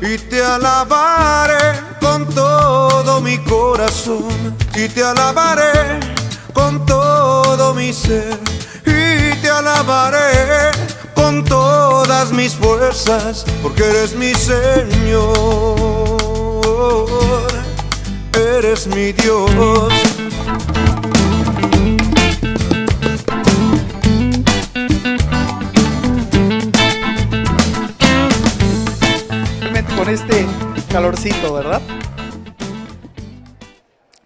y te alabaré con todo mi corazón, y te alabaré con todo mi ser, y te alabaré con todas mis fuerzas, porque eres mi Señor, eres mi Dios. Con este calorcito, ¿verdad?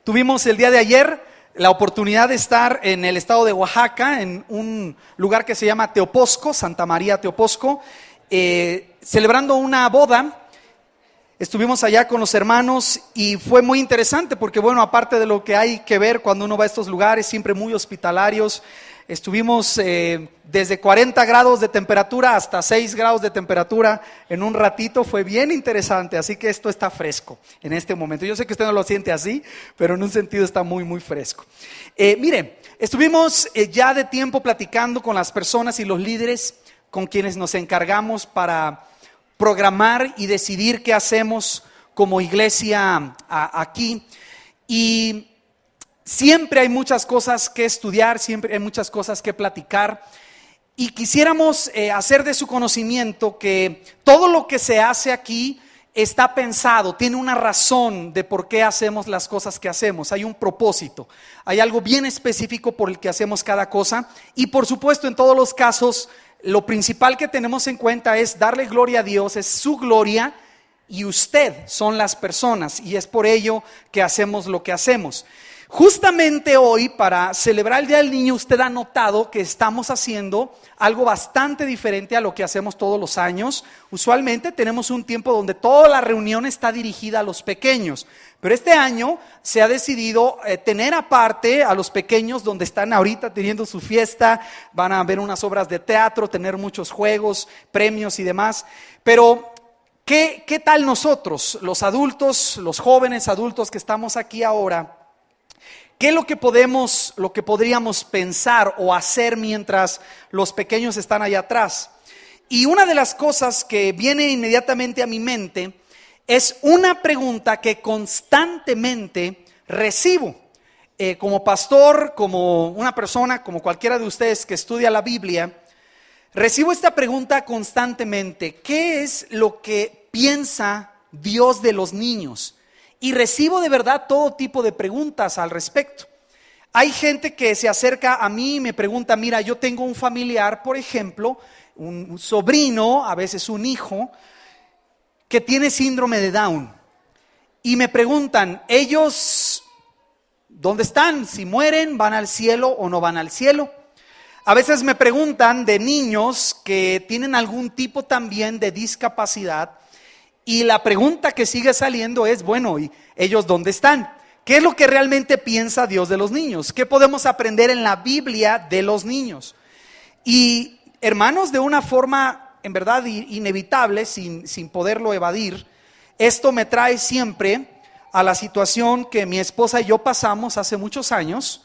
Tuvimos el día de ayer la oportunidad de estar en el estado de Oaxaca, en un lugar que se llama Teoposco, Santa María Teoposco, celebrando una boda. Estuvimos allá con los hermanos y fue muy interesante porque, bueno, aparte de lo que hay que ver cuando uno va a estos lugares, siempre muy hospitalarios, estuvimos desde 40 grados de temperatura hasta 6 grados de temperatura en un ratito. Fue bien interesante, así que esto está fresco en este momento. Yo sé que usted no lo siente así, pero en un sentido está muy, muy fresco. Mire, estuvimos ya de tiempo platicando con las personas y los líderes con quienes nos encargamos para programar y decidir qué hacemos como iglesia aquí. Y siempre hay muchas cosas que estudiar, siempre hay muchas cosas que platicar. Y quisiéramos hacer de su conocimiento que todo lo que se hace aquí está pensado, tiene una razón de por qué hacemos las cosas que hacemos. Hay un propósito, hay algo bien específico por el que hacemos cada cosa. Y por supuesto, en todos los casos, lo principal que tenemos en cuenta es darle gloria a Dios, es su gloria, y usted son las personas, y es por ello que hacemos lo que hacemos. Justamente hoy, para celebrar el Día del Niño, usted ha notado que estamos haciendo algo bastante diferente a lo que hacemos todos los años. Usualmente tenemos un tiempo donde toda la reunión está dirigida a los pequeños, pero este año se ha decidido tener aparte a los pequeños, donde están ahorita teniendo su fiesta. Van a ver unas obras de teatro, tener muchos juegos, premios y demás. Pero ¿qué tal nosotros, los adultos, los jóvenes adultos que estamos aquí ahora? ¿Qué es lo que podríamos pensar o hacer mientras los pequeños están allá atrás? Y una de las cosas que viene inmediatamente a mi mente es una pregunta que constantemente recibo. Como pastor, como una persona, como cualquiera de ustedes que estudia la Biblia, recibo esta pregunta constantemente: ¿qué es lo que piensa Dios de los niños? Y recibo de verdad todo tipo de preguntas al respecto. Hay gente que se acerca a mí y me pregunta: mira, yo tengo un familiar, por ejemplo, un sobrino, a veces un hijo, que tiene síndrome de Down. Y me preguntan, ¿ellos dónde están? Si mueren, ¿van al cielo o no van al cielo? A veces me preguntan de niños que tienen algún tipo también de discapacidad. Y la pregunta que sigue saliendo es, bueno, ¿y ellos dónde están? ¿Qué es lo que realmente piensa Dios de los niños? ¿Qué podemos aprender en la Biblia de los niños? Y hermanos, de una forma en verdad inevitable, sin poderlo evadir, esto me trae siempre a la situación que mi esposa y yo pasamos hace muchos años.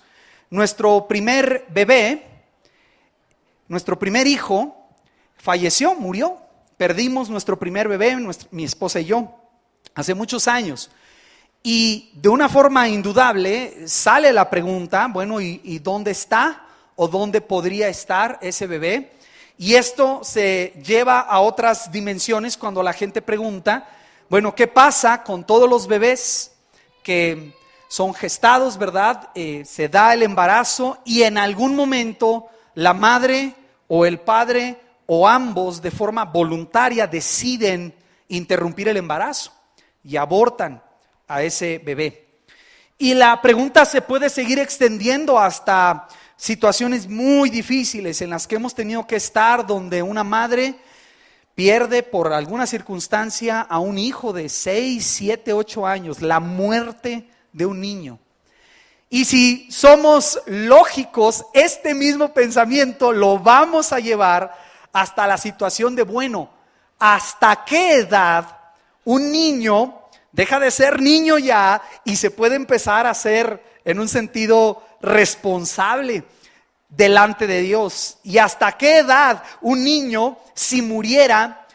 Nuestro primer bebé, nuestro primer hijo, falleció, murió. Perdimos nuestro primer bebé, mi esposa y yo, hace muchos años. Y de una forma indudable sale la pregunta, bueno, ¿y dónde está o dónde podría estar ese bebé? Y esto se lleva a otras dimensiones cuando la gente pregunta, bueno, ¿qué pasa con todos los bebés que son gestados, verdad? Se da el embarazo y en algún momento la madre o el padre o ambos de forma voluntaria deciden interrumpir el embarazo y abortan a ese bebé. Y la pregunta se puede seguir extendiendo hasta situaciones muy difíciles en las que hemos tenido que estar, donde una madre pierde por alguna circunstancia a un hijo de 6, 7, 8 años, la muerte de un niño. Y si somos lógicos, este mismo pensamiento lo vamos a llevar hasta la situación de, bueno, ¿hasta qué edad un niño deja de ser niño ya y se puede empezar a ser, en un sentido, responsable delante de Dios? ¿Y hasta qué edad un niño, si muriera,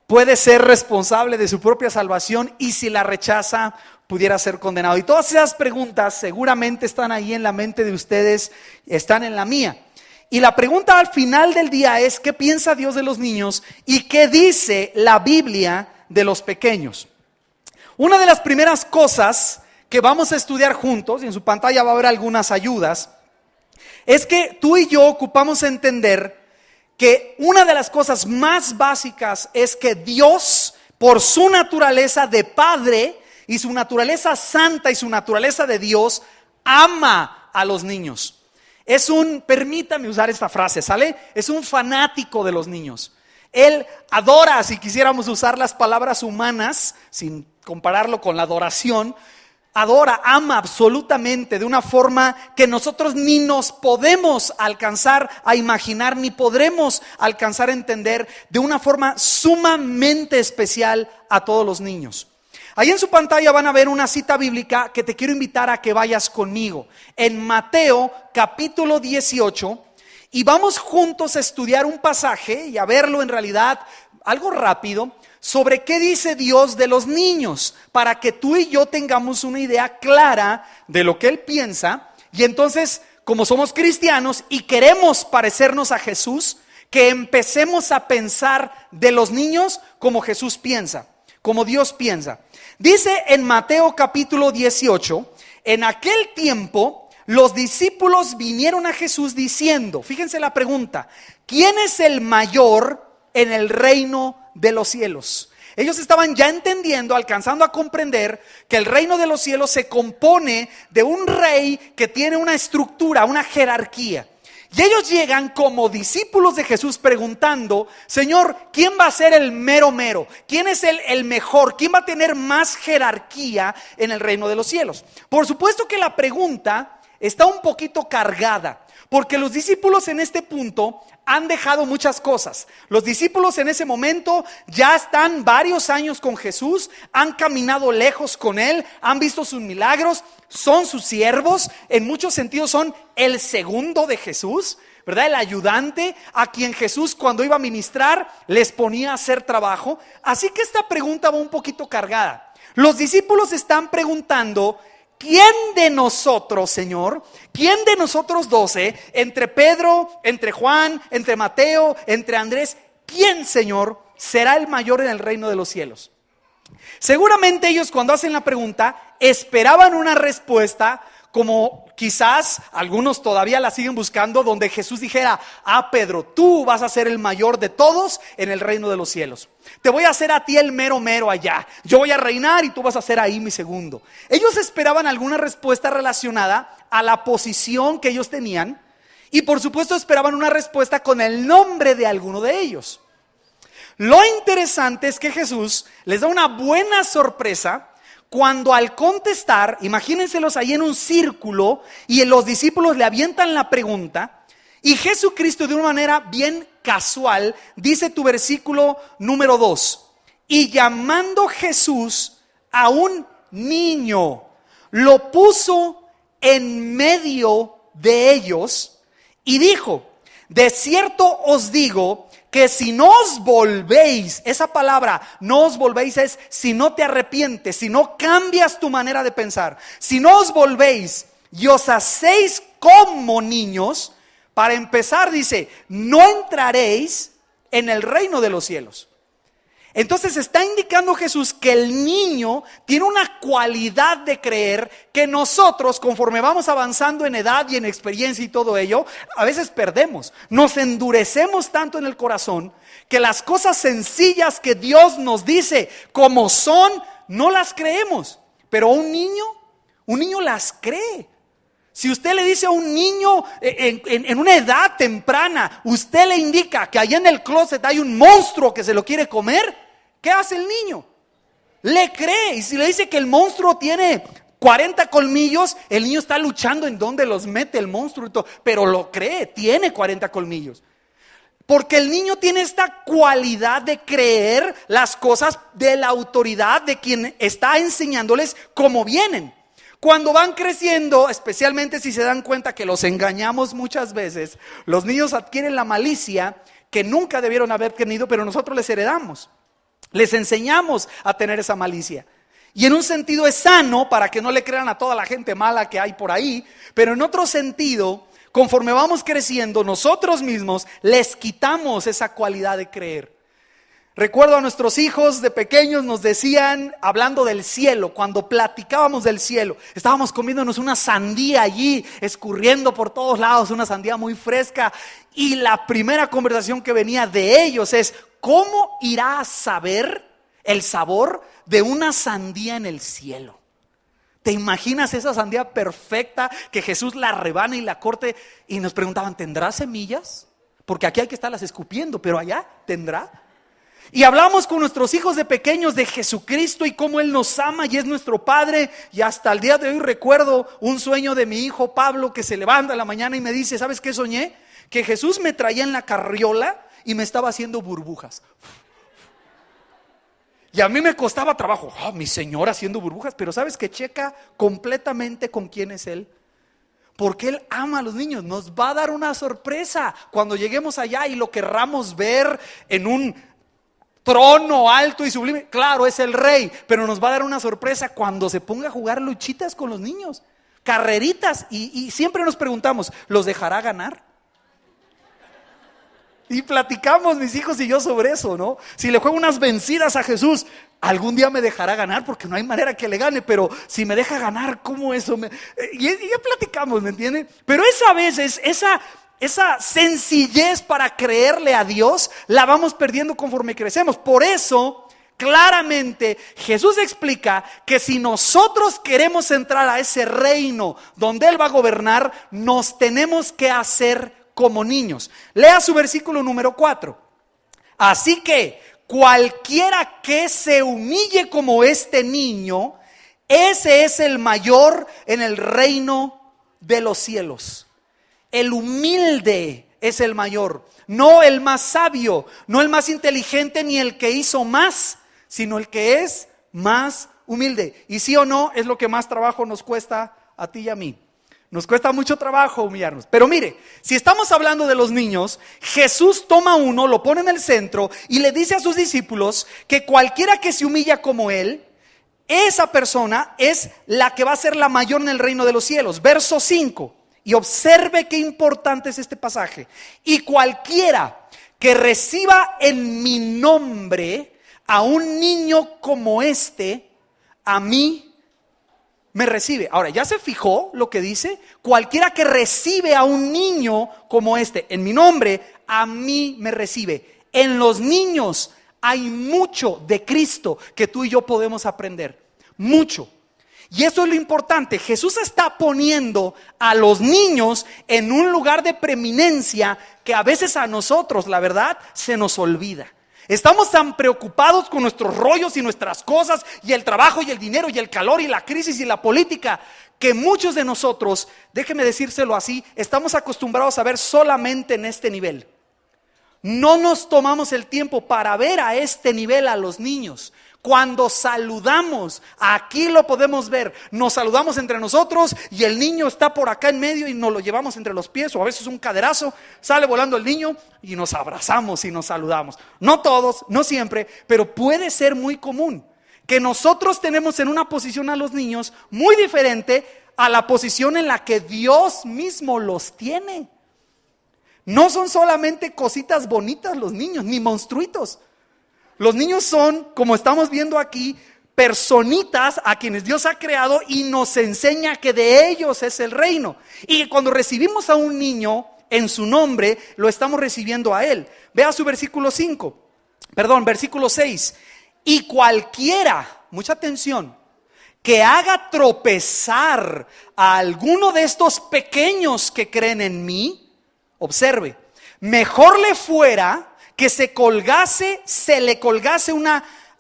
puede ser responsable de su propia salvación y si la rechaza pudiera ser condenado. Y todas esas preguntas seguramente están ahí en la mente de ustedes, están en la mía. Y la pregunta al final del día es: ¿qué piensa Dios de los niños y qué dice la Biblia de los pequeños? Una de las primeras cosas que vamos a estudiar juntos, y en su pantalla va a haber algunas ayudas, es que tú y yo ocupamos entender que una de las cosas más básicas es que Dios, por su naturaleza de Padre y su naturaleza santa y su naturaleza de Dios, ama a los niños. Permítame usar esta frase, ¿sale? Es un fanático de los niños. Él adora, si quisiéramos usar las palabras humanas, sin compararlo con la adoración, adora, ama absolutamente de una forma que nosotros ni nos podemos alcanzar a imaginar, ni podremos alcanzar a entender, de una forma sumamente especial a todos los niños. Ahí en su pantalla van a ver una cita bíblica que te quiero invitar a que vayas conmigo. En Mateo capítulo 18, y vamos juntos a estudiar un pasaje y a verlo en realidad algo rápido, sobre qué dice Dios de los niños, para que tú y yo tengamos una idea clara de lo que Él piensa. Y entonces, como somos cristianos y queremos parecernos a Jesús, que empecemos a pensar de los niños como Jesús piensa, como Dios piensa. Dice en Mateo capítulo 18, en aquel tiempo los discípulos vinieron a Jesús diciendo, fíjense la pregunta: ¿quién es el mayor en el reino de los cielos? Ellos estaban ya entendiendo, alcanzando a comprender que el reino de los cielos se compone de un rey que tiene una estructura, una jerarquía. Y ellos llegan como discípulos de Jesús preguntando: Señor, ¿quién va a ser el mero mero? ¿Quién es el mejor? ¿Quién va a tener más jerarquía en el reino de los cielos? Por supuesto que la pregunta está un poquito cargada, porque los discípulos en este punto han dejado muchas cosas. Los discípulos en ese momento ya están varios años con Jesús, han caminado lejos con Él, han visto sus milagros, son sus siervos, en muchos sentidos son el segundo de Jesús, ¿verdad? El ayudante a quien Jesús, cuando iba a ministrar, les ponía a hacer trabajo. Así que esta pregunta va un poquito cargada. Los discípulos están preguntando: ¿quién de nosotros, Señor? ¿Quién de nosotros 12, entre Pedro, entre Juan, entre Mateo, entre Andrés, quién, Señor, será el mayor en el reino de los cielos? Seguramente ellos, cuando hacen la pregunta, esperaban una respuesta como quizás algunos todavía la siguen buscando, donde Jesús dijera: Pedro, tú vas a ser el mayor de todos en el reino de los cielos. Te voy a hacer a ti el mero mero allá. Yo voy a reinar y tú vas a ser ahí mi segundo. Ellos esperaban alguna respuesta relacionada a la posición que ellos tenían, y por supuesto esperaban una respuesta con el nombre de alguno de ellos. Lo interesante es que Jesús les da una buena sorpresa cuando, al contestar, imagínenselos ahí en un círculo y los discípulos le avientan la pregunta, y Jesucristo, de una manera bien casual, dice tu versículo número 2: y llamando Jesús a un niño, lo puso en medio de ellos y dijo: de cierto os digo que si no os volvéis, esa palabra no os volvéis es si no te arrepientes, si no cambias tu manera de pensar, si no os volvéis y os hacéis como niños, para empezar dice, no entraréis en el reino de los cielos. Entonces está indicando Jesús que el niño tiene una cualidad de creer que nosotros, conforme vamos avanzando en edad y en experiencia y todo ello, a veces perdemos. Nos endurecemos tanto en el corazón que las cosas sencillas que Dios nos dice como son, no las creemos. Pero un niño las cree. Si usted le dice a un niño en una edad temprana, usted le indica que allá en el closet hay un monstruo que se lo quiere comer, ¿qué hace el niño? Le cree. Y si le dice que el monstruo tiene 40 colmillos, el niño está luchando en dónde los mete el monstruo y todo, pero lo cree, tiene 40 colmillos. Porque el niño tiene esta cualidad de creer las cosas de la autoridad de quien está enseñándoles cómo vienen. Cuando van creciendo, especialmente si se dan cuenta que los engañamos muchas veces, los niños adquieren la malicia que nunca debieron haber tenido, pero nosotros les heredamos. Les enseñamos a tener esa malicia. Y en un sentido es sano para que no le crean a toda la gente mala que hay por ahí, pero en otro sentido, conforme vamos creciendo, nosotros mismos les quitamos esa cualidad de creer. Recuerdo a nuestros hijos de pequeños nos decían, hablando del cielo, cuando platicábamos del cielo, estábamos comiéndonos una sandía allí, escurriendo por todos lados, una sandía muy fresca, y la primera conversación que venía de ellos es: ¿cómo irá a saber el sabor de una sandía en el cielo? ¿Te imaginas esa sandía perfecta que Jesús la rebana y la corte? Y nos preguntaban, ¿tendrá semillas? Porque aquí hay que estarlas escupiendo, pero allá tendrá. Y hablamos con nuestros hijos de pequeños de Jesucristo y cómo Él nos ama y es nuestro Padre. Y hasta el día de hoy recuerdo un sueño de mi hijo Pablo, que se levanta en la mañana y me dice: ¿sabes qué soñé? Que Jesús me traía en la carriola y me estaba haciendo burbujas. Y a mí me costaba trabajo, mi Señor haciendo burbujas. Pero ¿sabes qué? Checa completamente con quién es Él. Porque Él ama a los niños. Nos va a dar una sorpresa cuando lleguemos allá y lo querramos ver en un trono alto y sublime. Claro, es el Rey, pero nos va a dar una sorpresa cuando se ponga a jugar luchitas con los niños, carreritas. Y siempre nos preguntamos, ¿los dejará ganar? Y platicamos mis hijos y yo sobre eso, ¿no? Si le juego unas vencidas a Jesús, algún día me dejará ganar, porque no hay manera que le gane. Pero si me deja ganar, ¿cómo eso? Y ya platicamos, ¿me entienden? Pero esa vez, esa sencillez para creerle a Dios la vamos perdiendo conforme crecemos. Por eso, claramente, Jesús explica que si nosotros queremos entrar a ese reino donde Él va a gobernar, nos tenemos que hacer como niños. Lea su versículo número 4. Así que cualquiera que se humille como este niño, ese es el mayor en el reino de los cielos. El humilde es el mayor, no el más sabio, no el más inteligente ni el que hizo más, sino el que es más humilde. Y sí o no, es lo que más trabajo nos cuesta a ti y a mí. Nos cuesta mucho trabajo humillarnos. Pero mire, si estamos hablando de los niños, Jesús toma uno, lo pone en el centro y le dice a sus discípulos que cualquiera que se humilla como Él, esa persona es la que va a ser la mayor en el reino de los cielos. Verso 5. Y observe qué importante es este pasaje. Y cualquiera que reciba en mi nombre a un niño como este, a mí me recibe. Ahora, ¿ya se fijó lo que dice? Cualquiera que recibe a un niño como este en mi nombre, a mí me recibe. En los niños hay mucho de Cristo que tú y yo podemos aprender. Mucho. Y eso es lo importante. Jesús está poniendo a los niños en un lugar de preeminencia que a veces a nosotros, la verdad, se nos olvida. Estamos tan preocupados con nuestros rollos y nuestras cosas y el trabajo y el dinero y el calor y la crisis y la política, que muchos de nosotros, déjeme decírselo así, estamos acostumbrados a ver solamente en este nivel. No nos tomamos el tiempo para ver a este nivel a los niños. Cuando saludamos, aquí lo podemos ver, nos saludamos entre nosotros y el niño está por acá en medio y nos lo llevamos entre los pies, o a veces un caderazo, sale volando el niño y nos abrazamos y nos saludamos. No todos, no siempre, pero puede ser muy común que nosotros tenemos en una posición a los niños muy diferente a la posición en la que Dios mismo los tiene. No son solamente cositas bonitas los niños, ni monstruitos. Los niños son, como estamos viendo aquí, personitas a quienes Dios ha creado y nos enseña que de ellos es el reino. Y cuando recibimos a un niño en su nombre, lo estamos recibiendo a Él. Vea su versículo 6. Y cualquiera, mucha atención, que haga tropezar a alguno de estos pequeños que creen en mí, observe, mejor le fuera que se le colgase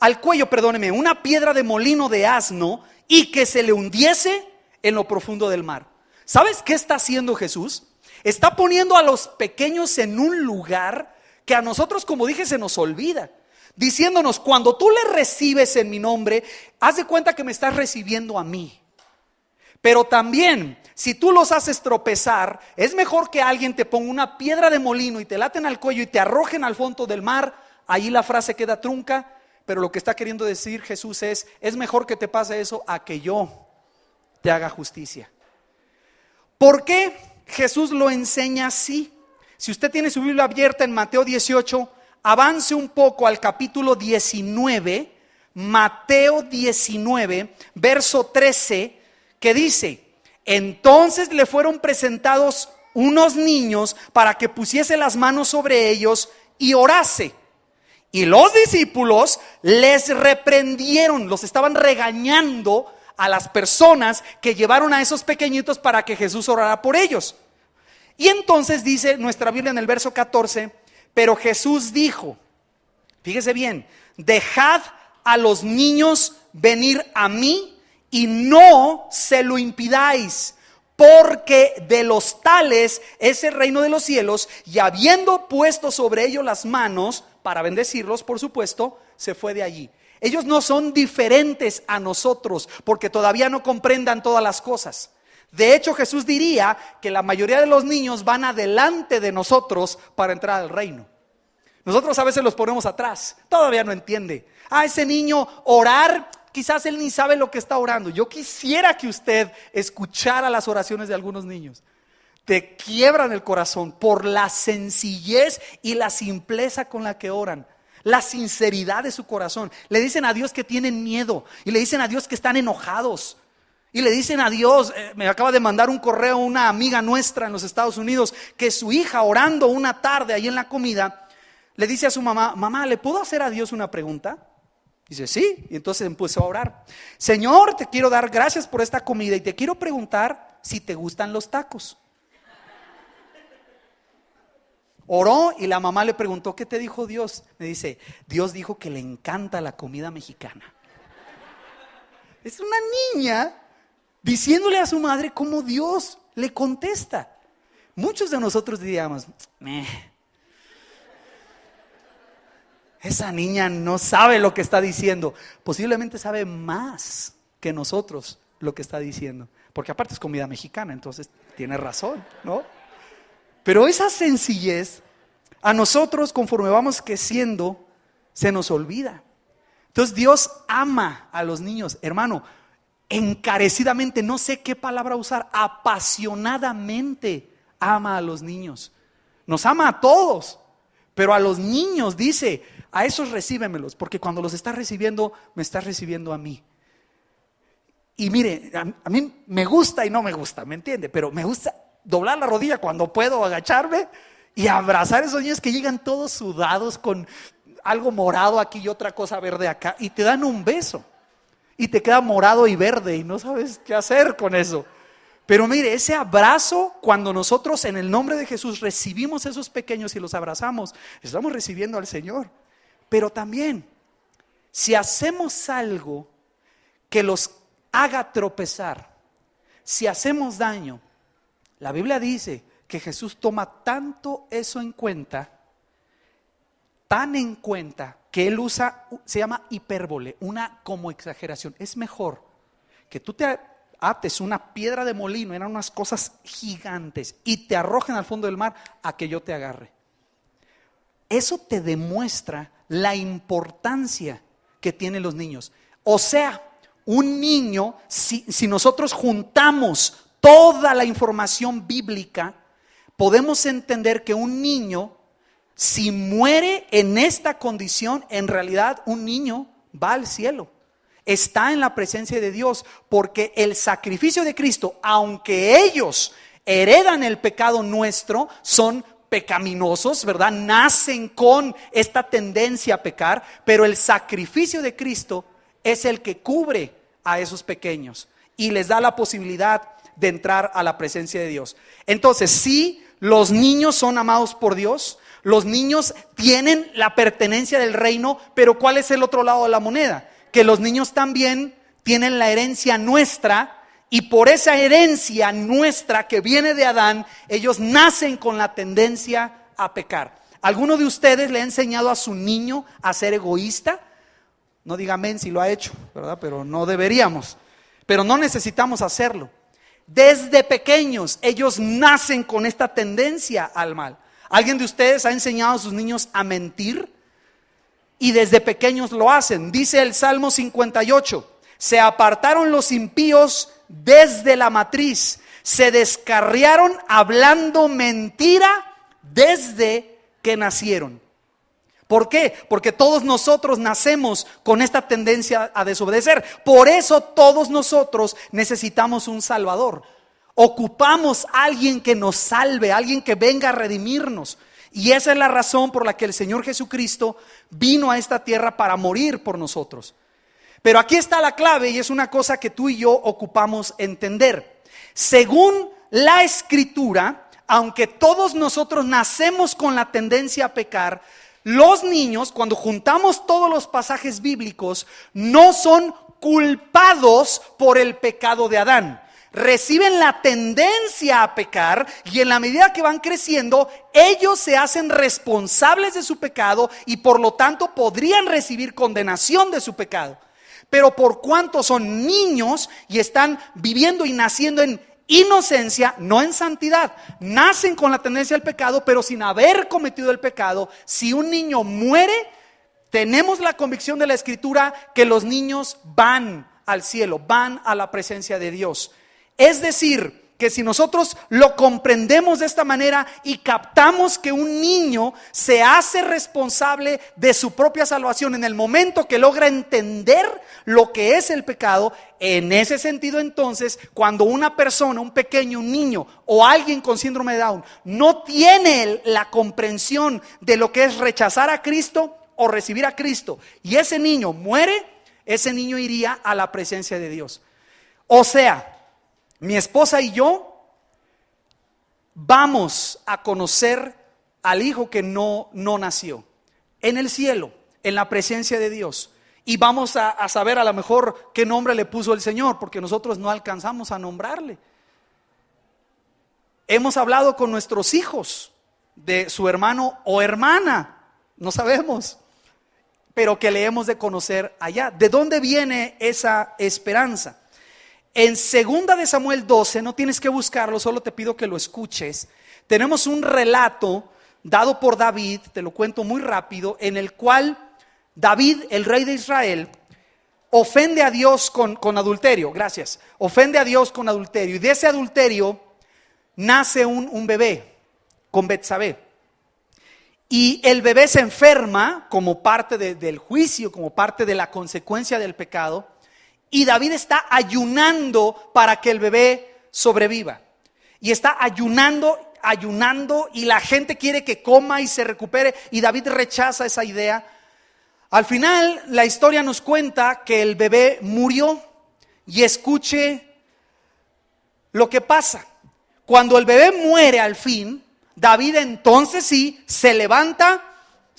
al cuello, una piedra de molino de asno y que se le hundiese en lo profundo del mar. ¿Sabes qué está haciendo Jesús? Está poniendo a los pequeños en un lugar que a nosotros, como dije, se nos olvida. Diciéndonos, cuando tú le recibes en mi nombre, haz de cuenta que me estás recibiendo a mí. Pero también, si tú los haces tropezar, es mejor que alguien te ponga una piedra de molino y te laten al cuello y te arrojen al fondo del mar. Ahí la frase queda trunca, pero lo que está queriendo decir Jesús es mejor que te pase eso a que yo te haga justicia. ¿Por qué Jesús lo enseña así? Si usted tiene su Biblia abierta en Mateo 18, avance un poco al capítulo 19, Mateo 19, verso 13, que dice: entonces le fueron presentados unos niños para que pusiese las manos sobre ellos y orase. Y los discípulos les reprendieron, los estaban regañando a las personas que llevaron a esos pequeñitos para que Jesús orara por ellos. Y entonces dice nuestra Biblia en el verso 14, pero Jesús dijo, fíjese bien, dejad a los niños venir a mí y no se lo impidáis, porque de los tales es el reino de los cielos. Y habiendo puesto sobre ellos las manos para bendecirlos, por supuesto, se fue de allí. Ellos no son diferentes a nosotros porque todavía no comprendan todas las cosas. De hecho, Jesús diría que la mayoría de los niños van adelante de nosotros para entrar al reino. Nosotros a veces los ponemos atrás, todavía no entiende. Ese niño orar, quizás él ni sabe lo que está orando. Yo quisiera que usted escuchara las oraciones de algunos niños. Te quiebran el corazón por la sencillez y la simpleza con la que oran. La sinceridad de su corazón. Le dicen a Dios que tienen miedo y le dicen a Dios que están enojados. Y le dicen a Dios, me acaba de mandar un correo una amiga nuestra en los Estados Unidos, que su hija orando una tarde ahí en la comida, le dice a su mamá, mamá, ¿le puedo hacer a Dios una pregunta? Dice, sí, y entonces empezó a orar. Señor, te quiero dar gracias por esta comida y te quiero preguntar si te gustan los tacos. Oró y la mamá le preguntó, ¿qué te dijo Dios? Me dice, Dios dijo que le encanta la comida mexicana. Es una niña diciéndole a su madre cómo Dios le contesta. Muchos de nosotros diríamos, esa niña no sabe lo que está diciendo. Posiblemente sabe más que nosotros lo que está diciendo, porque aparte es comida mexicana, entonces tiene razón, ¿no? Pero esa sencillez a nosotros, conforme vamos creciendo, se nos olvida. Entonces Dios ama a los niños, hermano, encarecidamente, no sé qué palabra usar, apasionadamente ama a los niños. Nos ama a todos, pero a los niños dice, a esos recíbemelos, porque cuando los estás recibiendo, me estás recibiendo a mí. Y mire, a mí me gusta y no me gusta, ¿me entiende? Pero me gusta doblar la rodilla cuando puedo, agacharme y abrazar a esos niños que llegan todos sudados con algo morado aquí y otra cosa verde acá, y te dan un beso y te queda morado y verde y no sabes qué hacer con eso. Pero mire, ese abrazo, cuando nosotros en el nombre de Jesús recibimos a esos pequeños y los abrazamos, estamos recibiendo al Señor. Pero también, si hacemos algo que los haga tropezar, si hacemos daño, la Biblia dice que Jesús toma tanto eso en cuenta, tan en cuenta, que Él usa, se llama hipérbole, una como exageración. Es mejor que tú te ates una piedra de molino, eran unas cosas gigantes, y te arrojen al fondo del mar, a que yo te agarre. Eso te demuestra la importancia que tienen los niños. O sea, un niño, si nosotros juntamos toda la información bíblica, podemos entender que un niño, si muere en esta condición, en realidad un niño va al cielo. Está en la presencia de Dios, porque el sacrificio de Cristo, aunque ellos heredan el pecado nuestro, son pecaminosos, ¿verdad? Nacen con esta tendencia a pecar, pero el sacrificio de Cristo es el que cubre a esos pequeños y les da la posibilidad de entrar a la presencia de Dios. Entonces, sí, los niños son amados por Dios, los niños tienen la pertenencia del reino, pero ¿cuál es el otro lado de la moneda? Que los niños también tienen la herencia nuestra, y por esa herencia nuestra que viene de Adán, ellos nacen con la tendencia a pecar. ¿Alguno de ustedes le ha enseñado a su niño a ser egoísta? No diga amén si lo ha hecho, ¿verdad? Pero no deberíamos. Pero no necesitamos hacerlo. Desde pequeños ellos nacen con esta tendencia al mal. ¿Alguien de ustedes ha enseñado a sus niños a mentir? y desde pequeños lo hacen. Dice el Salmo 58, se apartaron los impíos desde la matriz, se descarriaron hablando mentira desde que nacieron. ¿Por qué? Porque todos nosotros nacemos con esta tendencia a desobedecer. Por eso todos nosotros necesitamos un Salvador. Ocupamos a alguien que nos salve, alguien que venga a redimirnos. Y esa es la razón por la que el Señor Jesucristo vino a esta tierra para morir por nosotros. Pero aquí está la clave y es una cosa que tú y yo ocupamos entender. Según la Escritura, aunque todos nosotros nacemos con la tendencia a pecar, los niños, cuando juntamos todos los pasajes bíblicos, no son culpados por el pecado de Adán. Reciben la tendencia a pecar y en la medida que van creciendo, ellos se hacen responsables de su pecado y por lo tanto podrían recibir condenación de su pecado. Pero por cuanto son niños y están viviendo y naciendo en inocencia, no en santidad, nacen con la tendencia al pecado, pero sin haber cometido el pecado. Si un niño muere, tenemos la convicción de la Escritura que los niños van al cielo, van a la presencia de Dios. Es decir, que si nosotros lo comprendemos de esta manera y captamos que un niño se hace responsable de su propia salvación en el momento que logra entender lo que es el pecado, en ese sentido entonces, cuando una persona, un pequeño, un niño o alguien con síndrome de Down no tiene la comprensión de lo que es rechazar a Cristo o recibir a Cristo y ese niño muere, ese niño iría a la presencia de Dios. O sea, mi esposa y yo vamos a conocer al hijo que no nació en el cielo, en la presencia de Dios. Y vamos a saber a lo mejor qué nombre le puso el Señor, porque nosotros no alcanzamos a nombrarle. Hemos hablado con nuestros hijos de su hermano o hermana, no sabemos, pero que le hemos de conocer allá. ¿De dónde viene esa esperanza? En 2 de Samuel 12, no tienes que buscarlo, solo te pido que lo escuches. Tenemos un relato dado por David, te lo cuento muy rápido, en el cual David, el rey de Israel, ofende a Dios con adulterio. Gracias. Ofende a Dios con adulterio. Y de ese adulterio nace un bebé con Betsabé. Y el bebé se enferma como parte del juicio, como parte de la consecuencia del pecado. Y David está ayunando para que el bebé sobreviva. Y está ayunando y la gente quiere que coma y se recupere. Y David rechaza esa idea. Al final la historia nos cuenta que el bebé murió. Y escuche lo que pasa. Cuando el bebé muere al fin, David entonces sí se levanta,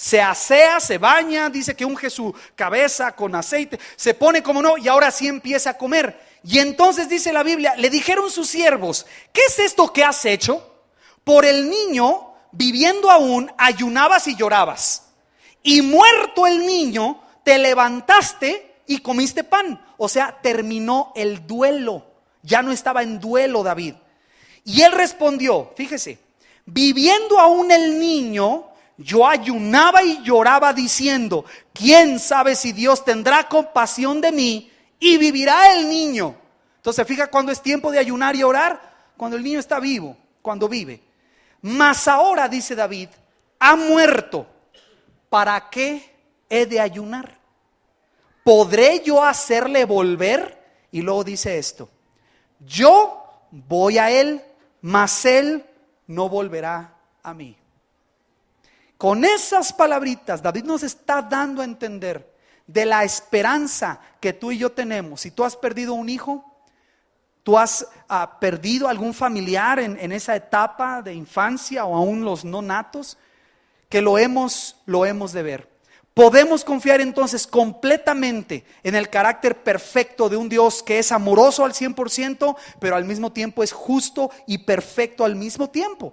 se asea, se baña, dice que unge su cabeza con aceite, se pone como no y ahora sí empieza a comer. Y entonces dice la Biblia, le dijeron sus siervos, ¿qué es esto que has hecho? Por el niño, viviendo aún, ayunabas y llorabas. Y muerto el niño, te levantaste y comiste pan. O sea, terminó el duelo. Ya no estaba en duelo David. Y él respondió, fíjese, viviendo aún el niño, yo ayunaba y lloraba diciendo, ¿quién sabe si Dios tendrá compasión de mí y vivirá el niño? Entonces, fija cuando es tiempo de ayunar y orar, cuando el niño está vivo, cuando vive. Mas ahora, dice David, ha muerto. ¿Para qué he de ayunar? ¿Podré yo hacerle volver? Y luego dice esto, yo voy a él, mas él no volverá a mí. Con esas palabritas, David nos está dando a entender de la esperanza que tú y yo tenemos. Si tú has perdido un hijo, tú has perdido algún familiar en esa etapa de infancia o aún los no natos, que lo hemos de ver. Podemos confiar entonces completamente en el carácter perfecto de un Dios que es amoroso al 100%, pero al mismo tiempo es justo y perfecto al mismo tiempo.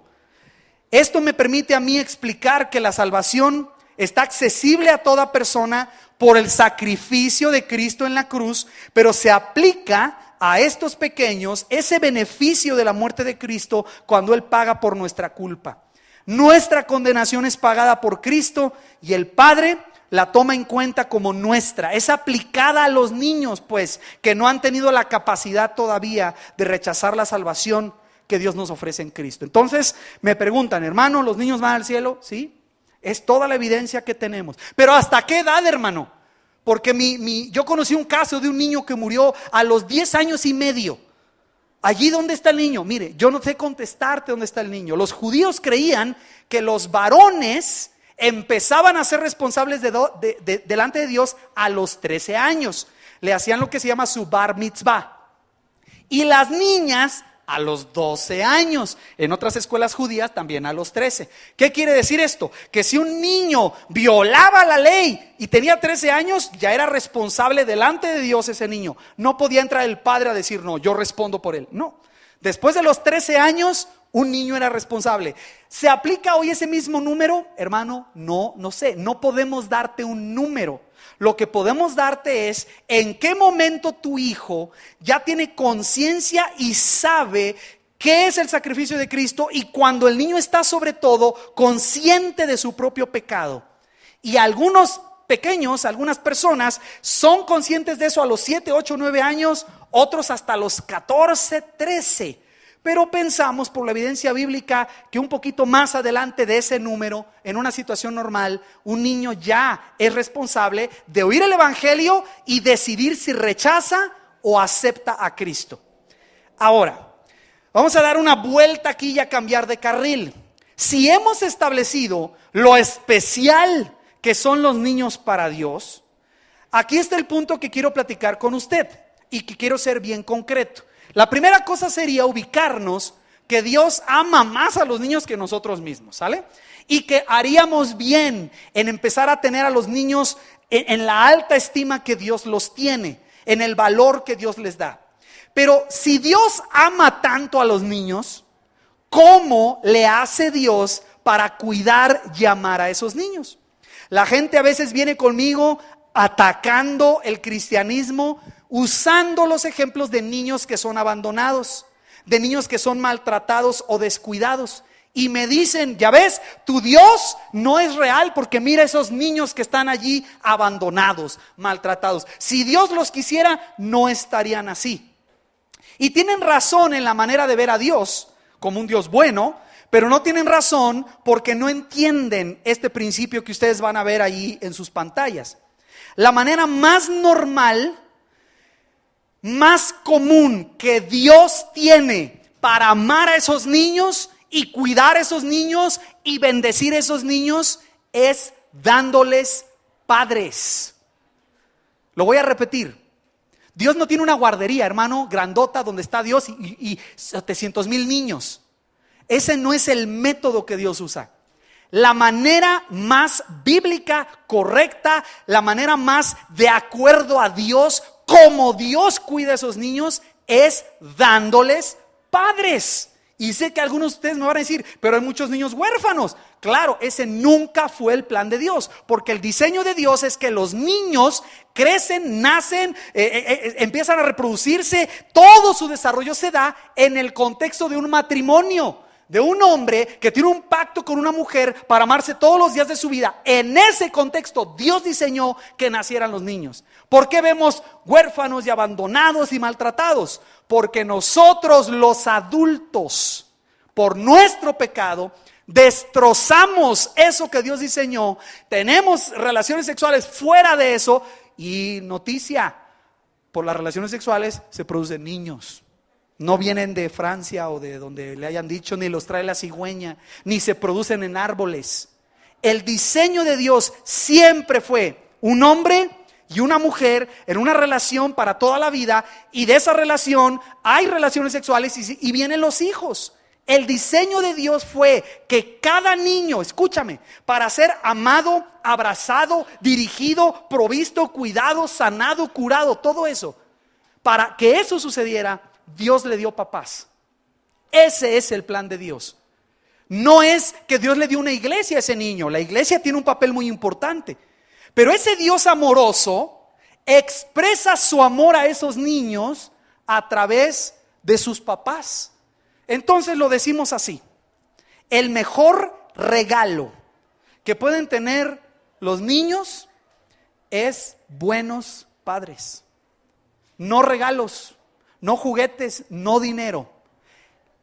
Esto me permite a mí explicar que la salvación está accesible a toda persona por el sacrificio de Cristo en la cruz, pero se aplica a estos pequeños ese beneficio de la muerte de Cristo cuando Él paga por nuestra culpa. Nuestra condenación es pagada por Cristo y el Padre la toma en cuenta como nuestra. Es aplicada a los niños, pues, que no han tenido la capacidad todavía de rechazar la salvación que Dios nos ofrece en Cristo. Entonces, me preguntan, hermano, ¿los niños van al cielo? Sí, es toda la evidencia que tenemos. Pero ¿hasta qué edad, hermano? Porque yo conocí un caso de un niño que murió a los 10 años y medio. Allí, ¿dónde está el niño? Mire, yo no sé contestarte dónde está el niño. Los judíos creían que los varones empezaban a ser responsables delante de Dios a los 13 años. Le hacían lo que se llama su bar mitzvah. Y las niñas a los 12 años. En otras escuelas judías también a los 13. ¿Qué quiere decir esto? Que si un niño violaba la ley y tenía 13 años, ya era responsable delante de Dios ese niño. No podía entrar el padre a decir, no, yo respondo por él. No. Después de los 13 años, un niño era responsable. ¿Se aplica hoy ese mismo número? Hermano, no sé. No podemos darte un número. Lo que podemos darte es en qué momento tu hijo ya tiene conciencia y sabe qué es el sacrificio de Cristo, y cuando el niño está sobre todo consciente de su propio pecado. Y algunos pequeños, algunas personas son conscientes de eso a los 7, 8, 9 años, otros hasta los 14, 13. Pero pensamos por la evidencia bíblica que un poquito más adelante de ese número, en una situación normal, un niño ya es responsable de oír el evangelio y decidir si rechaza o acepta a Cristo. Ahora, vamos a dar una vuelta aquí y a cambiar de carril. Si hemos establecido lo especial que son los niños para Dios, aquí está el punto que quiero platicar con usted y que quiero ser bien concreto. La primera cosa sería ubicarnos que Dios ama más a los niños que nosotros mismos, ¿sale? Y que haríamos bien en empezar a tener a los niños en la alta estima que Dios los tiene, en el valor que Dios les da. Pero si Dios ama tanto a los niños, ¿cómo le hace Dios para cuidar y amar a esos niños? La gente a veces viene conmigo atacando el cristianismo, usando los ejemplos de niños que son abandonados, de niños que son maltratados o descuidados. Y me dicen, ya ves, tu Dios no es real porque mira esos niños que están allí abandonados, maltratados. Si Dios los quisiera, no estarían así. Y tienen razón en la manera de ver a Dios como un Dios bueno, pero no tienen razón porque no entienden este principio que ustedes van a ver ahí en sus pantallas. La manera más normal, más común que Dios tiene para amar a esos niños y cuidar a esos niños y bendecir a esos niños es dándoles padres. Lo voy a repetir. Dios no tiene una guardería, hermano, grandota donde está Dios y 700,000 niños. Ese no es el método que Dios usa. La manera más bíblica, correcta, la manera más de acuerdo a Dios, como Dios cuida a esos niños, es dándoles padres. Y sé que algunos de ustedes me van a decir, pero hay muchos niños huérfanos. Claro, ese nunca fue el plan de Dios, porque el diseño de Dios es que los niños crecen, nacen, empiezan a reproducirse, todo su desarrollo se da en el contexto de un matrimonio, de un hombre que tiene un pacto con una mujer para amarse todos los días de su vida. En ese contexto Dios diseñó que nacieran los niños. ¿Por qué vemos huérfanos y abandonados y maltratados? Porque nosotros los adultos, por nuestro pecado, destrozamos eso que Dios diseñó, tenemos relaciones sexuales fuera de eso y noticia, por las relaciones sexuales se producen niños. No vienen de Francia o de donde le hayan dicho, ni los trae la cigüeña, ni se producen en árboles. El diseño de Dios siempre fue un hombre y una mujer en una relación para toda la vida, y de esa relación hay relaciones sexuales y vienen los hijos. El diseño de Dios fue que cada niño, escúchame, para ser amado, abrazado, dirigido, provisto, cuidado, sanado, curado, todo eso, para que eso sucediera, Dios le dio papás. Ese es el plan de Dios. No es que Dios le dio una iglesia a ese niño. La iglesia tiene un papel muy importante, pero ese Dios amoroso expresa su amor a esos niños a través de sus papás. Entonces lo decimos así: el mejor regalo que pueden tener los niños es buenos padres. No regalos, no juguetes, no dinero.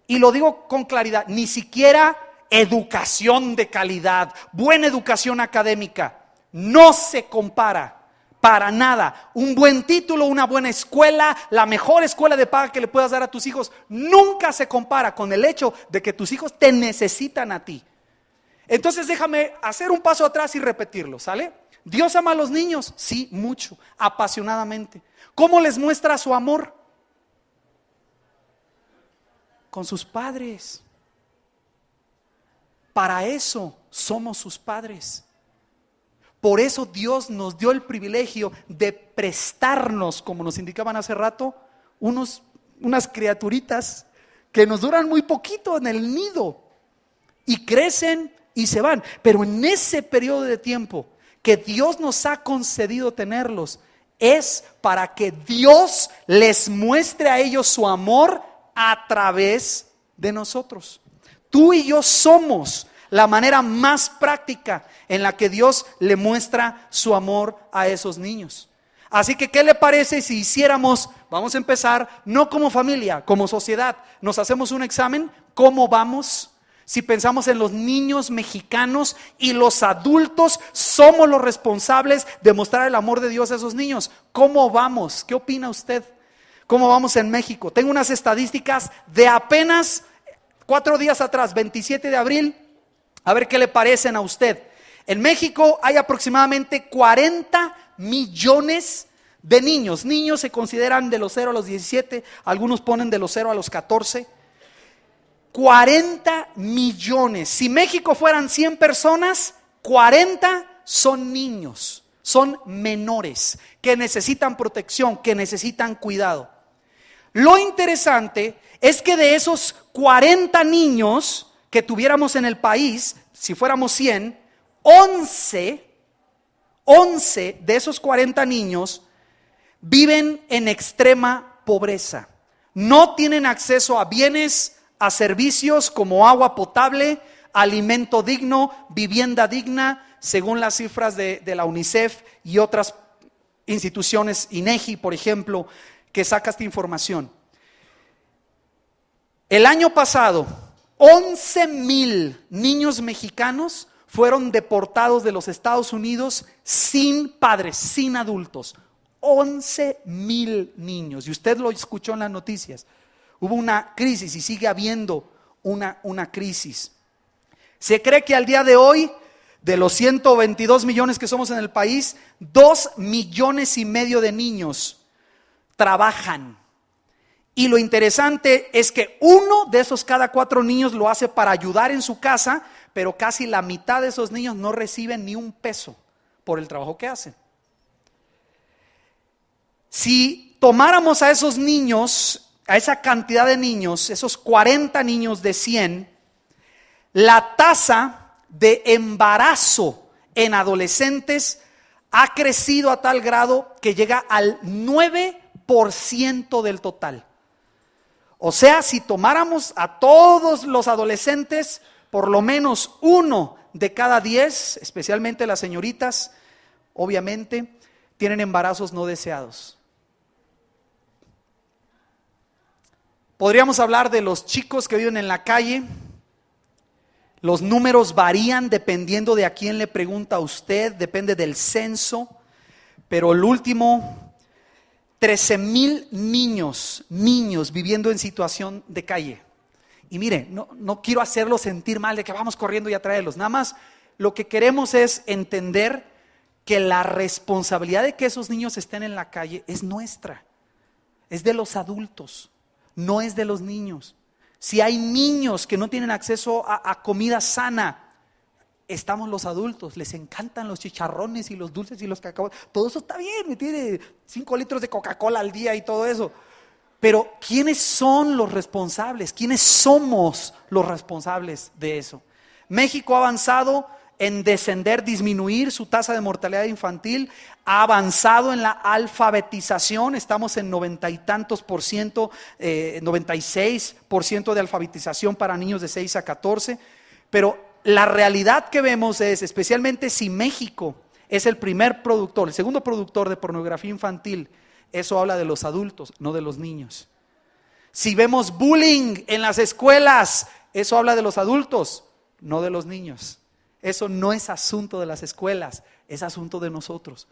Y lo digo con claridad, ni siquiera educación de calidad, buena educación académica, no se compara para nada. Un buen título, una buena escuela, la mejor escuela de paga que le puedas dar a tus hijos, nunca se compara con el hecho de que tus hijos te necesitan a ti. Entonces déjame hacer un paso atrás y repetirlo, ¿sale? ¿Dios ama a los niños? Sí, mucho, apasionadamente. ¿Cómo les muestra su amor? Con sus padres. Para eso somos sus padres. Por eso Dios nos dio el privilegio de prestarnos, como nos indicaban hace rato, unas criaturitas que nos duran muy poquito en el nido y crecen y se van. Pero en ese periodo de tiempo que Dios nos ha concedido tenerlos, es para que Dios les muestre a ellos su amor a través de nosotros. Tú y yo somos la manera más práctica en la que Dios le muestra su amor a esos niños. Así que, ¿qué le parece si hiciéramos, vamos a empezar, no como familia, como sociedad, nos hacemos un examen, ¿cómo vamos? Si pensamos en los niños mexicanos y los adultos somos los responsables de mostrar el amor de Dios a esos niños, ¿cómo vamos? ¿Qué opina usted? ¿Cómo vamos en México? Tengo unas estadísticas de apenas 4 días atrás, 27 de abril, a ver qué le parecen a usted. En México hay aproximadamente 40 millones de niños. Niños se consideran de los 0 a los 17, algunos ponen de los 0 a los 14. 40 millones. Si México fueran 100 personas, 40 son niños, son menores que necesitan protección, que necesitan cuidado. Lo interesante es que de esos 40 niños que tuviéramos en el país, si fuéramos 100, 11 de esos 40 niños viven en extrema pobreza. No tienen acceso a bienes, a servicios como agua potable, alimento digno, vivienda digna, según las cifras de la UNICEF y otras instituciones, INEGI, por ejemplo, que saca esta información. El año pasado, 11,000 niños mexicanos fueron deportados de los Estados Unidos sin padres, sin adultos. 11,000 niños, y usted lo escuchó en las noticias. Hubo una crisis y sigue habiendo una crisis. Se cree que al día de hoy, de los 122 millones que somos en el país, 2,5 millones de niños trabajan. Y lo interesante es que uno de esos cada 4 niños lo hace para ayudar en su casa, pero casi la mitad de esos niños no reciben ni un peso por el trabajo que hacen. Si tomáramos a esos niños, a esa cantidad de niños, esos 40 niños de 100, la tasa de embarazo en adolescentes ha crecido a tal grado que llega al 9% del total. O sea, si tomáramos a todos los adolescentes, por lo menos 1 de cada 10, especialmente las señoritas, obviamente, tienen embarazos no deseados. Podríamos hablar de los chicos que viven en la calle. Los números varían dependiendo de a quién le pregunta a usted, depende del censo, pero el último, 13,000 niños viviendo en situación de calle. Y mire, no quiero hacerlos sentir mal de que vamos corriendo y a traerlos, nada más lo que queremos es entender que la responsabilidad de que esos niños estén en la calle es nuestra, es de los adultos. No es de los niños. Si hay niños que no tienen acceso a comida sana, estamos los adultos, les encantan los chicharrones y los dulces y los cacahuates. Todo eso está bien, me tiene 5 litros de Coca-Cola al día y todo eso. Pero ¿quiénes son los responsables? ¿Quiénes somos los responsables de eso? México ha avanzado en disminuir su tasa de mortalidad infantil, ha avanzado en la alfabetización, estamos en 90 y tantos por ciento, 96% de alfabetización para niños de 6 a 14, pero la realidad que vemos es, especialmente si México es el primer productor, el segundo productor de pornografía infantil. Eso habla de los adultos, no de los niños. Si vemos bullying en las escuelas, eso habla de los adultos, no de los niños. Eso no es asunto de las escuelas, es asunto de nosotros.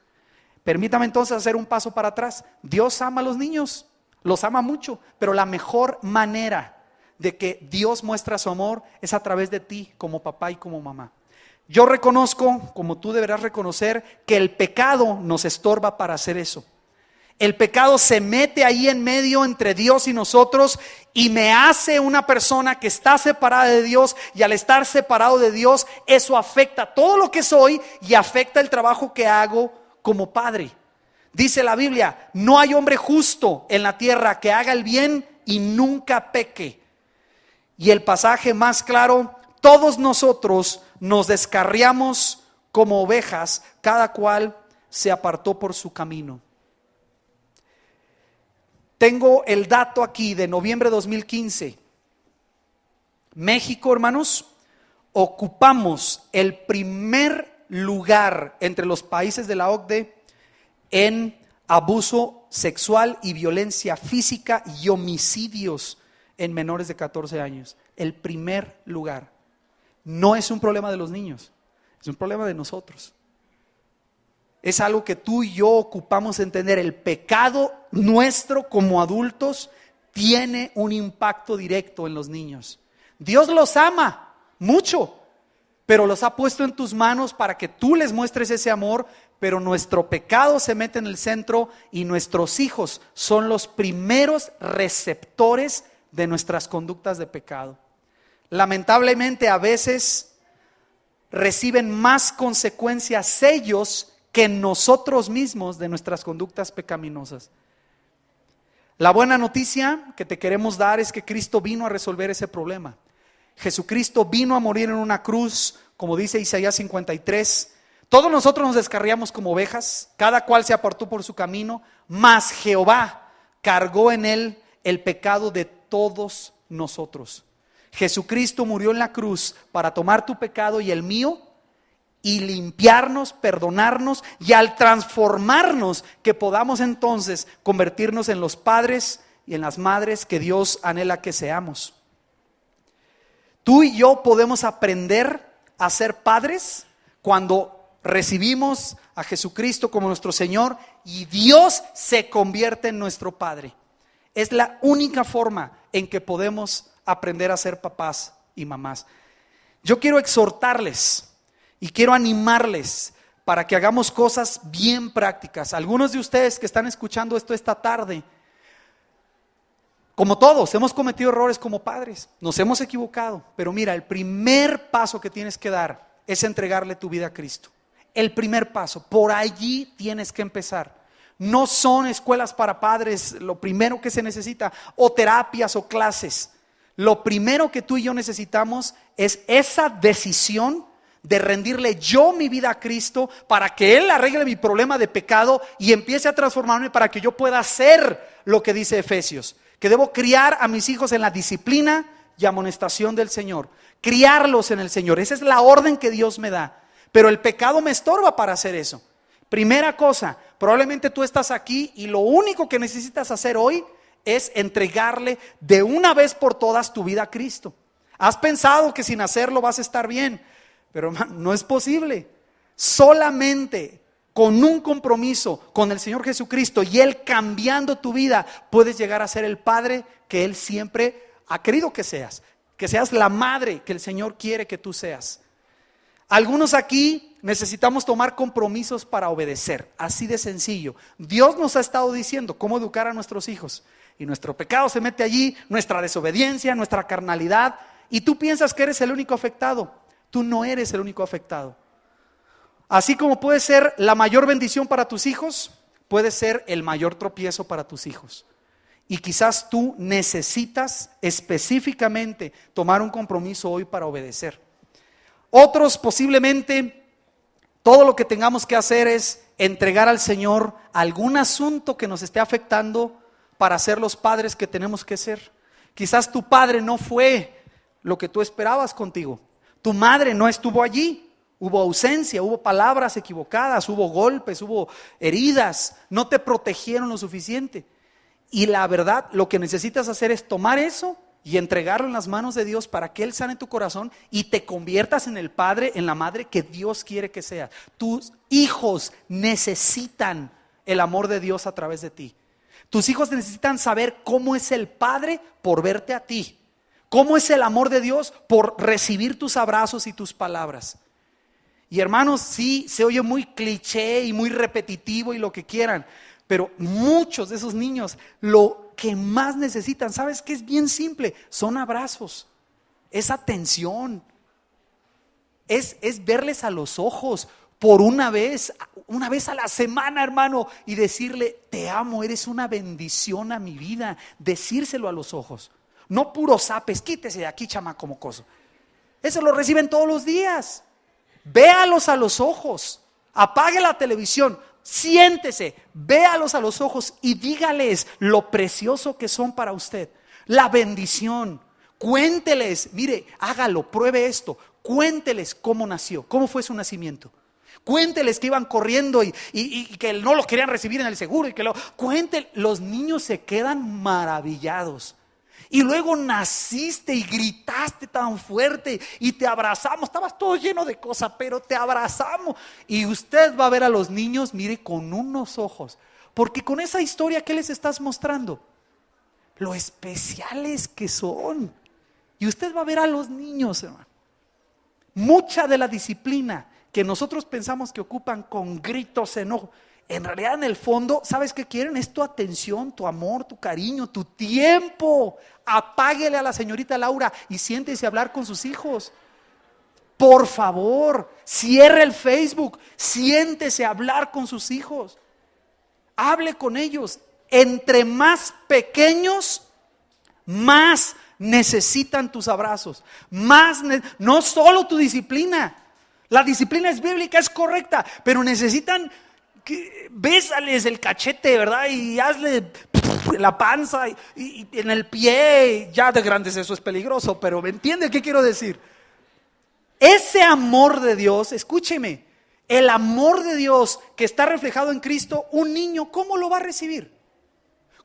Permítame entonces hacer un paso para atrás. Dios ama a los niños, los ama mucho, pero la mejor manera de que Dios muestra su amor es a través de ti como papá y como mamá. Yo reconozco, como tú deberás reconocer, que el pecado nos estorba para hacer eso. El pecado se mete ahí en medio entre Dios y nosotros y me hace una persona que está separada de Dios, y al estar separado de Dios, eso afecta todo lo que soy y afecta el trabajo que hago como padre. Dice la Biblia, no hay hombre justo en la tierra que haga el bien y nunca peque. Y el pasaje más claro, todos nosotros nos descarriamos como ovejas, cada cual se apartó por su camino. Tengo el dato aquí de noviembre de 2015. México, hermanos, ocupamos el primer lugar entre los países de la OCDE en abuso sexual y violencia física y homicidios en menores de 14 años. El primer lugar. No es un problema de los niños, es un problema de nosotros. Es algo que tú y yo ocupamos entender. El pecado nuestro como adultos tiene un impacto directo en los niños. Dios los ama mucho, pero los ha puesto en tus manos para que tú les muestres ese amor. Pero nuestro pecado se mete en el centro y nuestros hijos son los primeros receptores de nuestras conductas de pecado. Lamentablemente a veces reciben más consecuencias ellos que nosotros mismos de nuestras conductas pecaminosas. La buena noticia que te queremos dar es que Cristo vino a resolver ese problema. Jesucristo vino a morir en una cruz, como dice Isaías 53. Todos nosotros nos descarriamos como ovejas, cada cual se apartó por su camino, mas Jehová cargó en él el pecado de todos nosotros. Jesucristo murió en la cruz para tomar tu pecado y el mío, y limpiarnos, perdonarnos, y al transformarnos, que podamos entonces convertirnos en los padres y en las madres que Dios anhela que seamos. Tú y yo podemos aprender a ser padres cuando recibimos a Jesucristo como nuestro Señor y Dios se convierte en nuestro Padre. Es la única forma en que podemos aprender a ser papás y mamás. Yo quiero exhortarles y quiero animarles para que hagamos cosas bien prácticas. Algunos de ustedes que están escuchando esto esta tarde, como todos, hemos cometido errores como padres, nos hemos equivocado, pero mira, el primer paso que tienes que dar es entregarle tu vida a Cristo. El primer paso, por allí tienes que empezar. No son escuelas para padres lo primero que se necesita, o terapias o clases. Lo primero que tú y yo necesitamos es esa decisión de rendirle yo mi vida a Cristo para que Él arregle mi problema de pecado y empiece a transformarme para que yo pueda hacer lo que dice Efesios, que debo criar a mis hijos en la disciplina y amonestación del Señor, criarlos en el Señor. Esa es la orden que Dios me da, pero el pecado me estorba para hacer eso. Primera cosa, probablemente tú estás aquí y lo único que necesitas hacer hoy es entregarle de una vez por todas tu vida a Cristo. Has pensado que sin hacerlo vas a estar bien, pero no es posible. Solamente con un compromiso con el Señor Jesucristo y Él cambiando tu vida, puedes llegar a ser el padre que Él siempre ha querido que seas la madre que el Señor quiere que tú seas. Algunos aquí necesitamos tomar compromisos para obedecer, así de sencillo. Dios nos ha estado diciendo cómo educar a nuestros hijos y nuestro pecado se mete allí, nuestra desobediencia, nuestra carnalidad, y tú piensas que eres el único afectado. Tú no eres el único afectado. Así como puede ser la mayor bendición para tus hijos, puede ser el mayor tropiezo para tus hijos. Y quizás tú necesitas específicamente tomar un compromiso hoy para obedecer. Otros posiblemente todo lo que tengamos que hacer es entregar al Señor algún asunto que nos esté afectando para ser los padres que tenemos que ser. Quizás tu padre no fue lo que tú esperabas contigo. Tu madre no estuvo allí, hubo ausencia, hubo palabras equivocadas, hubo golpes, hubo heridas, no te protegieron lo suficiente. Y la verdad, lo que necesitas hacer es tomar eso y entregarlo en las manos de Dios para que Él sane tu corazón y te conviertas en el padre, en la madre que Dios quiere que seas. Tus hijos necesitan el amor de Dios a través de ti. Tus hijos necesitan saber cómo es el Padre por verte a ti. Cómo es el amor de Dios por recibir tus abrazos y tus palabras. Y hermanos, sí, se oye muy cliché y muy repetitivo y lo que quieran, pero muchos de esos niños lo que más necesitan, ¿sabes qué? Es bien simple, son abrazos, es atención, es verles a los ojos por una vez a la semana, hermano, y decirle, te amo, eres una bendición a mi vida, decírselo a los ojos, no puros zapes, quítese de aquí, chamaco mocoso. Eso lo reciben todos los días. Véalos a los ojos, apague la televisión, siéntese, véalos a los ojos y dígales lo precioso que son para usted, la bendición. Cuénteles, mire, hágalo, pruebe esto, cuénteles cómo nació, cómo fue su nacimiento. Cuénteles que iban corriendo y que no los querían recibir en el seguro y que los niños se quedan maravillados. Y luego naciste y gritaste tan fuerte y te abrazamos, estabas todo lleno de cosas, pero te abrazamos. Y usted va a ver a los niños, mire, con unos ojos, porque con esa historia, ¿qué les estás mostrando? Lo especiales que son. Y usted va a ver a los niños, hermano. Mucha de la disciplina que nosotros pensamos que ocupan con gritos, enojo, en realidad en el fondo, ¿sabes qué quieren? Es tu atención, tu amor, tu cariño, tu tiempo. Apáguele a la señorita Laura y siéntese a hablar con sus hijos. Por favor, cierre el Facebook, siéntese a hablar con sus hijos. Hable con ellos. Entre más pequeños, más necesitan tus abrazos. No solo tu disciplina. La disciplina es bíblica, es correcta, pero necesitan bésales el cachete, ¿verdad? Y hazle la panza y en el pie. Ya de grandes eso es peligroso, pero ¿me entiende qué quiero decir? Ese amor de Dios, escúcheme, el amor de Dios que está reflejado en Cristo, un niño, ¿cómo lo va a recibir?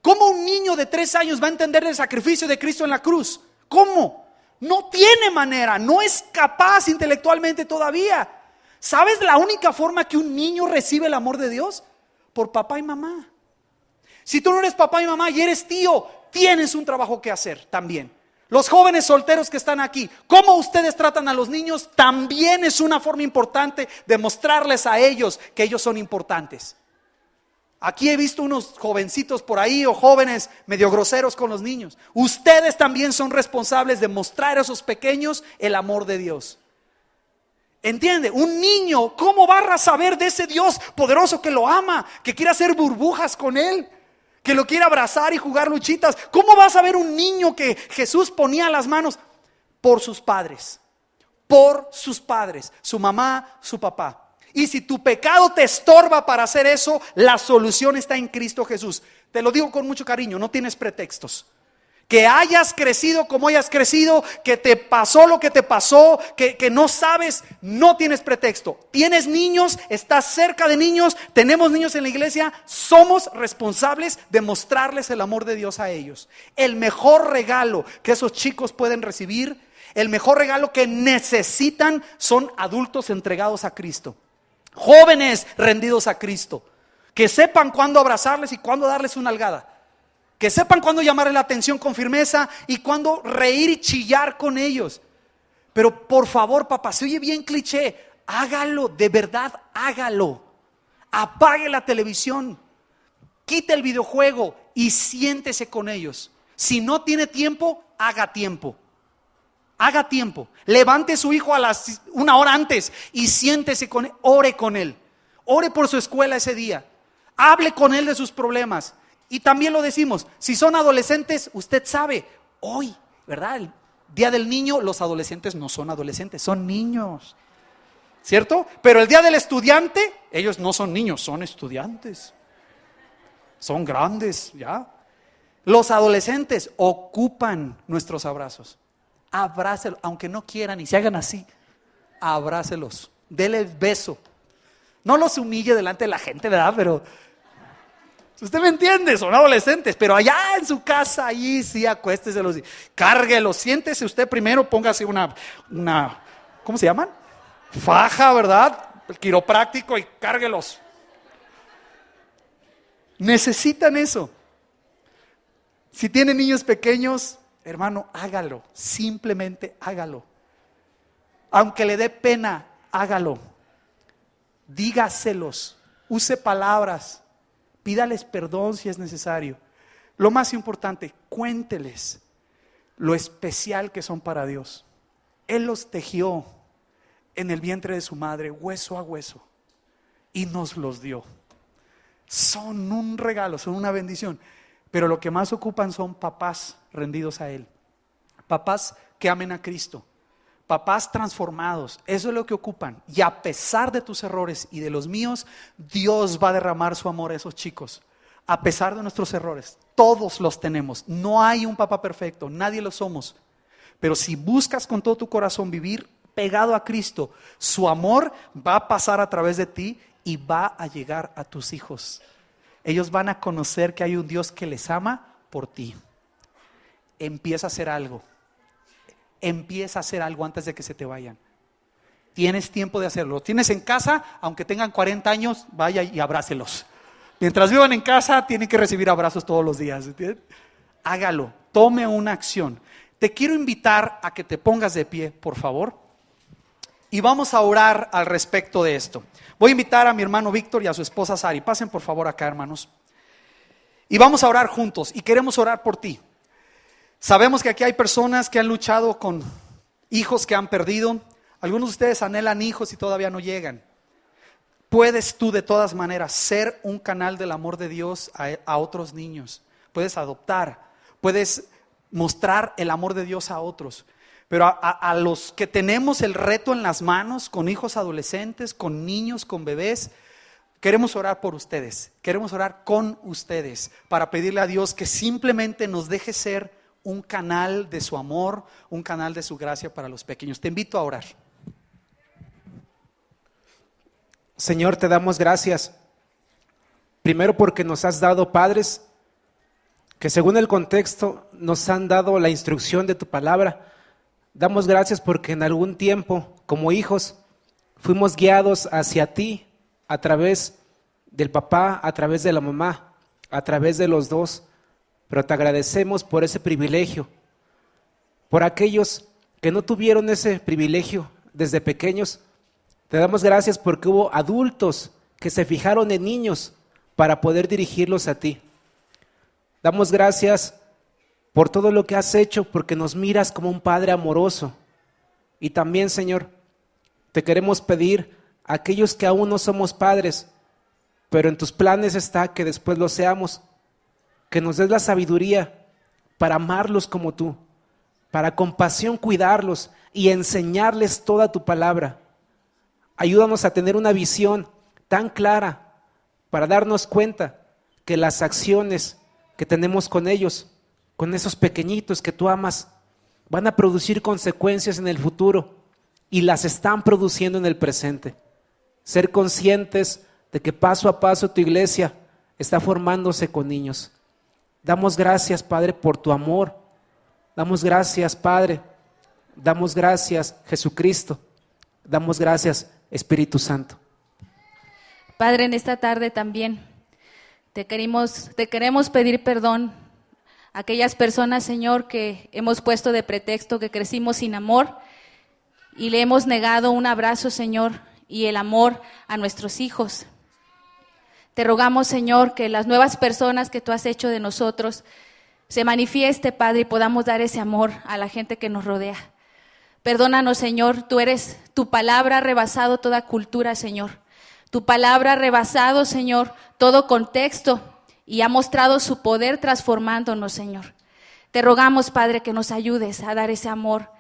¿Cómo un niño de 3 años va a entender el sacrificio de Cristo en la cruz? ¿Cómo? No tiene manera, no es capaz intelectualmente todavía. ¿Sabes la única forma que un niño recibe el amor de Dios? Por papá y mamá. Si tú no eres papá y mamá y eres tío, tienes un trabajo que hacer también. Los jóvenes solteros que están aquí, cómo ustedes tratan a los niños, también es una forma importante de mostrarles a ellos que ellos son importantes. Aquí he visto unos jovencitos por ahí o jóvenes medio groseros con los niños. Ustedes también son responsables de mostrar a esos pequeños el amor de Dios. ¿Entiende? Un niño, ¿cómo va a saber de ese Dios poderoso que lo ama, que quiere hacer burbujas con él, que lo quiere abrazar y jugar luchitas? ¿Cómo va a saber un niño que Jesús ponía las manos? Por sus padres, su mamá, su papá. Y si tu pecado te estorba para hacer eso, la solución está en Cristo Jesús. Te lo digo con mucho cariño, no tienes pretextos. Que hayas crecido como hayas crecido, que te pasó lo que te pasó, que no sabes, no tienes pretexto. Tienes niños, estás cerca de niños, tenemos niños en la iglesia, somos responsables de mostrarles el amor de Dios a ellos. El mejor regalo que esos chicos pueden recibir, el mejor regalo que necesitan son adultos entregados a Cristo. Jóvenes rendidos a Cristo, que sepan cuándo abrazarles y cuándo darles una nalgada, que sepan cuándo llamarle la atención con firmeza y cuándo reír y chillar con ellos. Pero por favor, papá, se oye bien cliché, hágalo, de verdad hágalo. Apague la televisión, quite el videojuego y siéntese con ellos. Si no tiene tiempo, haga tiempo. Haga tiempo, levante a su hijo a las 1 hora antes y siéntese con él, ore con él, ore por su escuela ese día, hable con él de sus problemas. Y también lo decimos, si son adolescentes, usted sabe, hoy, ¿verdad? El día del niño, los adolescentes no son adolescentes, son niños, ¿cierto? Pero el día del estudiante, ellos no son niños, son estudiantes, son grandes, ¿ya? Los adolescentes ocupan nuestros abrazos. Abrácelos, aunque no quieran y se hagan así, abrácelos. Dele el beso. No los humille delante de la gente, ¿verdad? Pero usted me entiende, son adolescentes, pero allá en su casa, ahí sí, acuésteselos, cárguelos, siéntese usted primero, póngase una, ¿cómo se llaman? Faja, ¿verdad? El quiropráctico y cárguelos. Necesitan eso. Si tienen niños pequeños, hermano, hágalo, simplemente hágalo. Aunque le dé pena, hágalo. Dígaselos, use palabras, pídales perdón si es necesario. Lo más importante, cuénteles lo especial que son para Dios. Él los tejió en el vientre de su madre, hueso a hueso, y nos los dio. Son un regalo, son una bendición, pero lo que más ocupan son papás rendidos a Él, papás que amen a Cristo, papás transformados. Eso es lo que ocupan, y a pesar de tus errores y de los míos, Dios va a derramar su amor a esos chicos. A pesar de nuestros errores, todos los tenemos. No hay un papá perfecto, nadie lo somos. Pero si buscas con todo tu corazón vivir pegado a Cristo, su amor va a pasar a través de ti y va a llegar a tus hijos. Ellos van a conocer que hay un Dios que les ama por ti. Empieza a hacer algo. Empieza a hacer algo antes de que se te vayan. Tienes tiempo de hacerlo. Lo tienes en casa, aunque tengan 40 años, vaya y abrácelos. Mientras vivan en casa, tienen que recibir abrazos todos los días. ¿Entiendes? Hágalo, tome una acción. Te quiero invitar a que te pongas de pie, por favor. Y vamos a orar al respecto de esto. Voy a invitar a mi hermano Víctor y a su esposa Sari. Pasen por favor acá, hermanos. Y vamos a orar juntos y queremos orar por ti. Sabemos que aquí hay personas que han luchado con hijos que han perdido. Algunos de ustedes anhelan hijos y todavía no llegan. Puedes tú de todas maneras ser un canal del amor de Dios a otros niños. Puedes adoptar, puedes mostrar el amor de Dios a otros. Pero a los que tenemos el reto en las manos, con hijos adolescentes, con niños, con bebés, queremos orar por ustedes, queremos orar con ustedes para pedirle a Dios que simplemente nos deje ser un canal de su amor, un canal de su gracia para los pequeños. Te invito a orar. Señor, te damos gracias, primero porque nos has dado padres que según el contexto nos han dado la instrucción de tu palabra. Damos gracias porque en algún tiempo, como hijos, fuimos guiados hacia ti a través del papá, a través de la mamá, a través de los dos. Pero te agradecemos por ese privilegio, por aquellos que no tuvieron ese privilegio desde pequeños. Te damos gracias porque hubo adultos que se fijaron en niños para poder dirigirlos a ti. Damos gracias por todo lo que has hecho, porque nos miras como un Padre amoroso. Y también, Señor, te queremos pedir a aquellos que aún no somos padres, pero en tus planes está que después lo seamos, que nos des la sabiduría para amarlos como tú, para con pasión cuidarlos y enseñarles toda tu palabra. Ayúdanos a tener una visión tan clara para darnos cuenta que las acciones que tenemos con ellos, con esos pequeñitos que tú amas, van a producir consecuencias en el futuro y las están produciendo en el presente. Ser conscientes de que paso a paso tu iglesia está formándose con niños. Damos gracias, Padre, por tu amor. Damos gracias, Padre. Damos gracias, Jesucristo. Damos gracias, Espíritu Santo. Padre, en esta tarde también te queremos pedir perdón a aquellas personas, Señor, que hemos puesto de pretexto que crecimos sin amor y le hemos negado un abrazo, Señor, y el amor a nuestros hijos. Te rogamos, Señor, que las nuevas personas que tú has hecho de nosotros se manifieste, Padre, y podamos dar ese amor a la gente que nos rodea. Perdónanos, Señor, tu palabra ha rebasado toda cultura, Señor. Tu palabra ha rebasado, Señor, todo contexto y ha mostrado su poder transformándonos, Señor. Te rogamos, Padre, que nos ayudes a dar ese amor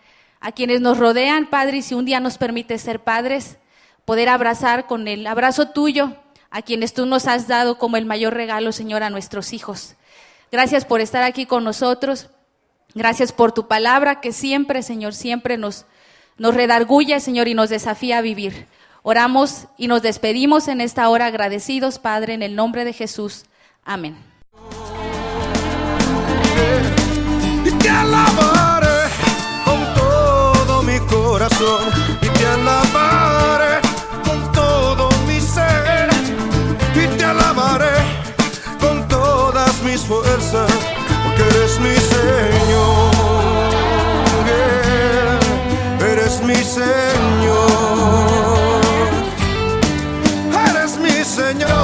a quienes nos rodean, Padre, y si un día nos permites ser padres, poder abrazar con el abrazo tuyo a quienes tú nos has dado como el mayor regalo, Señor, a nuestros hijos. Gracias por estar aquí con nosotros. Gracias por tu palabra que siempre, Señor, siempre nos redarguye, Señor, y nos desafía a vivir. Oramos y nos despedimos en esta hora agradecidos, Padre, en el nombre de Jesús. Amén. Y te alabaré con todo mi corazón, y te alabaré con todo mi ser, y te alabaré con todas mis fuerzas, porque eres mi Señor, eres mi Señor, eres mi Señor.